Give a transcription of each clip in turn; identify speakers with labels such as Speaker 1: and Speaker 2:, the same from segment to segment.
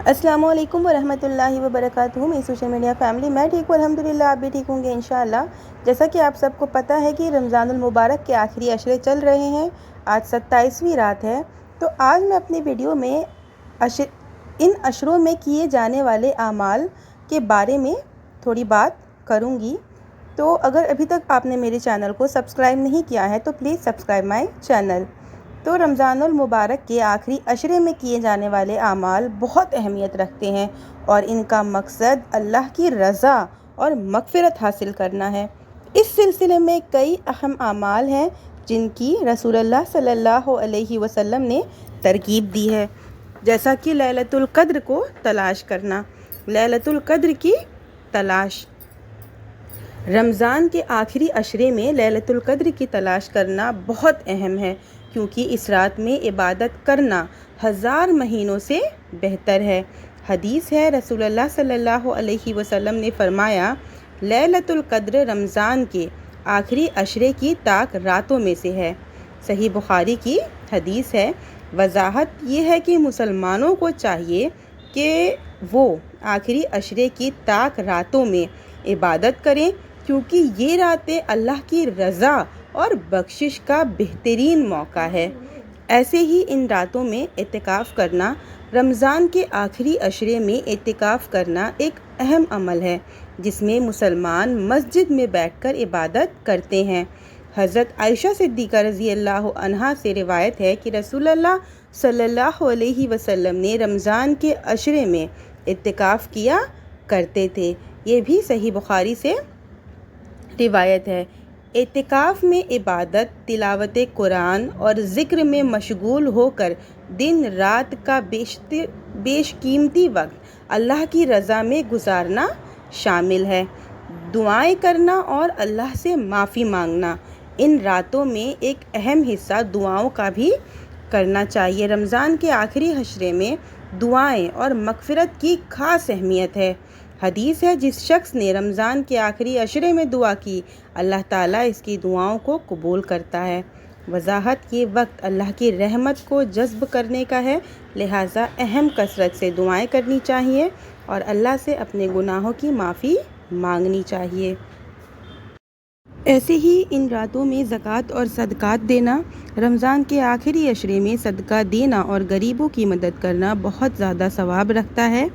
Speaker 1: अस्सलामु अलैकुम वरहमतुल्लाहि वबरकातुहू। मेरी सोशल मीडिया फैमिली, मैं ठीक हूँ अल्हम्दुलिल्लाह। आप भी ठीक होंगे इंशाअल्लाह। जैसा कि आप सबको पता है कि रमज़ानुल मुबारक के आखिरी अशरे चल रहे हैं। आज 27वीं रात है। तो आज मैं अपनी वीडियो में इन अशरों में किए जाने वाले आमाल के बारे में थोड़ी बात करूँगी। तो अगर अभी तक आपने मेरे चैनल को सब्सक्राइब नहीं किया है तो प्लीज़ सब्सक्राइब माई चैनल। तो रमज़ानुल मुबारक के आखिरी अशरे में किए जाने वाले आमाल बहुत अहमियत रखते हैं और इनका मकसद अल्लाह की रज़ा और मग़फ़िरत हासिल करना है। इस सिलसिले में कई अहम आमाल हैं जिनकी रसूलुल्लाह सल्लल्लाहु अलैहि वसल्लम ने तरकीब दी है, जैसा कि लैलतुल क़द्र को तलाश करना। लैलतुल क़द्र की तलाश, रमज़ान के आखिरी अशरे में लैलतुल क़द्र की तलाश करना बहुत अहम है, क्योंकि इस रात में इबादत करना 1000 महीनों से बेहतर है। हदीस है, रसूलुल्लाह सल्लल्लाहु अलैहि वसल्लम ने फरमाया, लैलतुल क़द्र रमज़ान के आखिरी अशरे की ताक रातों में से है। सही बुखारी की हदीस है। वजाहत ये है कि मुसलमानों को चाहिए कि वो आखिरी अशरे की ताक रातों में इबादत करें, क्योंकि ये रातें अल्लाह की रज़ा और बख्शिश का बेहतरीन मौका है। ऐसे ही इन रातों में इतिकाफ़ करना, रमज़ान के आखिरी अशरे में इतिकाफ़ करना एक अहम अमल है, जिसमें मुसलमान मस्जिद में बैठकर इबादत करते हैं। हज़रत आयशा सिद्दीक़ा रज़ी अल्लाह अन्हा से रिवायत है कि रसूलुल्लाह सल्लल्लाहु अलैहि वसल्लम ने रमज़ान के अशरे में इतिकाफ़ किया करते थे। ये भी सही बुखारी से रिवायत है। इतिकाफ़ में इबादत, तिलावत कुरान और ज़िक्र में मशगूल होकर दिन रात का बेशकीमती वक्त अल्लाह की रज़ा में गुजारना शामिल है। दुआएं करना और अल्लाह से माफ़ी मांगना, इन रातों में एक अहम हिस्सा दुआओं का भी करना चाहिए। रमज़ान के आखिरी अशरे में दुआएं और मग़फ़िरत की ख़ास अहमियत है। हदीस है, जिस शख्स ने रमज़ान के आखिरी अशरे में दुआ की, अल्लाह ताला इसकी दुआओं को कबूल करता है। वजाहत, ये वक्त अल्लाह की रहमत को जज्ब करने का है, लिहाजा अहम कसरत से दुआएं करनी चाहिए और अल्लाह से अपने गुनाहों की माफ़ी मांगनी चाहिए। ऐसे ही इन रातों में ज़कात और सदक़ात देना, रमज़ान के आखिरी अशरे में सदका देना और गरीबों की मदद करना बहुत ज़्यादा सवाब रखता है।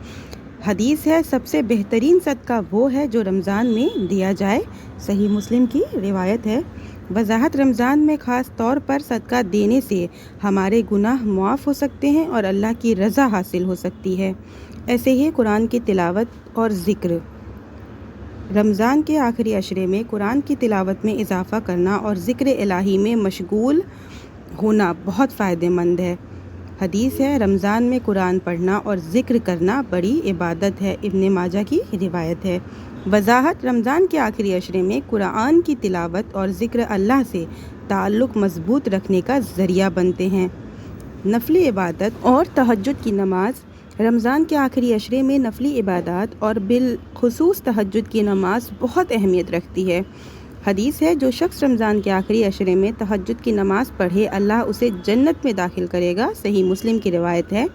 Speaker 1: हदीस है, सबसे बेहतरीन सदका वो है जो रमज़ान में दिया जाए। सही मुस्लिम की रिवायत है। वजाहत, रमज़ान में ख़ास तौर पर सदका देने से हमारे गुनाह मुआफ़ हो सकते हैं और अल्लाह की रज़ा हासिल हो सकती है। ऐसे ही कुरान की तिलावत और ज़िक्र, रमज़ान के आखिरी अशरे में कुरान की तिलावत में इजाफ़ा करना और ज़िक्र इलाही में मशगूल होना बहुत फ़ायदेमंद है। हदीस है, रमज़ान में कुरान पढ़ना और ज़िक्र करना बड़ी इबादत है। इब्न माजा की रिवायत है। वजाहत, रमज़ान के आखिरी अशरे में कुरान की तिलावत और ज़िक्र अल्लाह से ताल्लुक़ मज़बूत रखने का ज़रिया बनते हैं। नफली इबादत और तहज्जुद की नमाज़, रमज़ान के आखिरी अशरे में नफली इबादत और बिलखुसूस तहज्जुद की नमाज़ बहुत अहमियत रखती है। हदीस है, जो शख्स रमज़ान के आखिरी अशरे में तहज्जुद की नमाज़ पढ़े, अल्लाह उसे जन्नत में दाखिल करेगा। सही मुस्लिम की रिवायत है।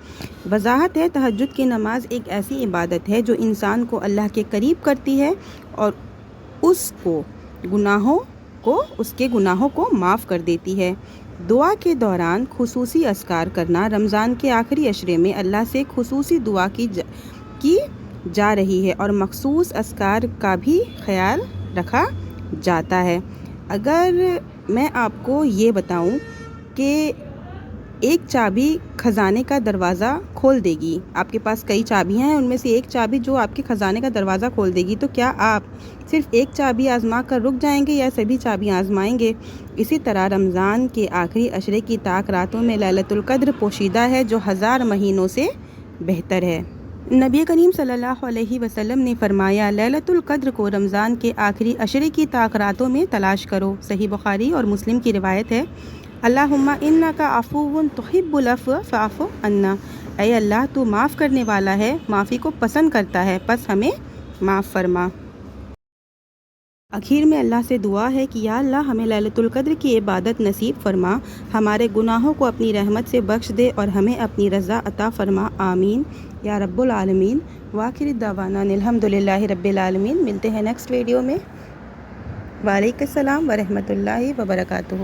Speaker 1: वजाहत है, तहज्जुद की नमाज़ एक ऐसी इबादत है जो इंसान को अल्लाह के करीब करती है और उसके गुनाहों को माफ़ कर देती है। दुआ के दौरान खुसूसी अस्कार करना, रमज़ान के आखिरी अशरे में अल्लाह से खुसूसी दुआ की जा रही है और मखसूस अस्कार का भी ख्याल रखा जाता है। अगर मैं आपको ये बताऊं कि एक चाबी ख़जाने का दरवाज़ा खोल देगी, आपके पास कई चाबियां हैं, उनमें से एक चाबी जो आपके ख़जाने का दरवाज़ा खोल देगी, तो क्या आप सिर्फ़ एक चाबी आज़मा कर रुक जाएंगे या सभी चाबियां आज़माएंगे? इसी तरह रमज़ान के आखिरी अशरे की ताक रातों में लैलतुल क़द्र पोशीदा है, जो 1000 महीनों से बेहतर है। नबी करीम सल्लल्लाहु अलैहि वसल्लम ने फरमाया, लैलतुल क़द्र को रमज़ान के आखिरी अशरे की ताक रातों में तलाश करो। सही बुखारी और मुस्लिम की रिवायत है। अल्लाहुम्मा इन्नका अफ़ुव्वुन तुहिब्बुल अफ़्व फ़अफ़ु अन्ना, ऐ अल्लाह तू माफ़ करने वाला है, माफ़ी को पसंद करता है, बस हमें माफ़ फरमा। آخر میں اللہ سے دعا ہے کہ یا اللہ ہمیں لیلۃ القدر کی عبادت نصیب فرما، ہمارے گناہوں کو اپنی رحمت سے بخش دے اور ہمیں اپنی رضا عطا فرما، آمین یا رب العالمین۔ وآخر دعوانا الحمدللہ رب العالمین۔ ملتے ہیں نیکسٹ ویڈیو میں۔ وعلیکم السلام ورحمۃ اللہ وبرکاتہ۔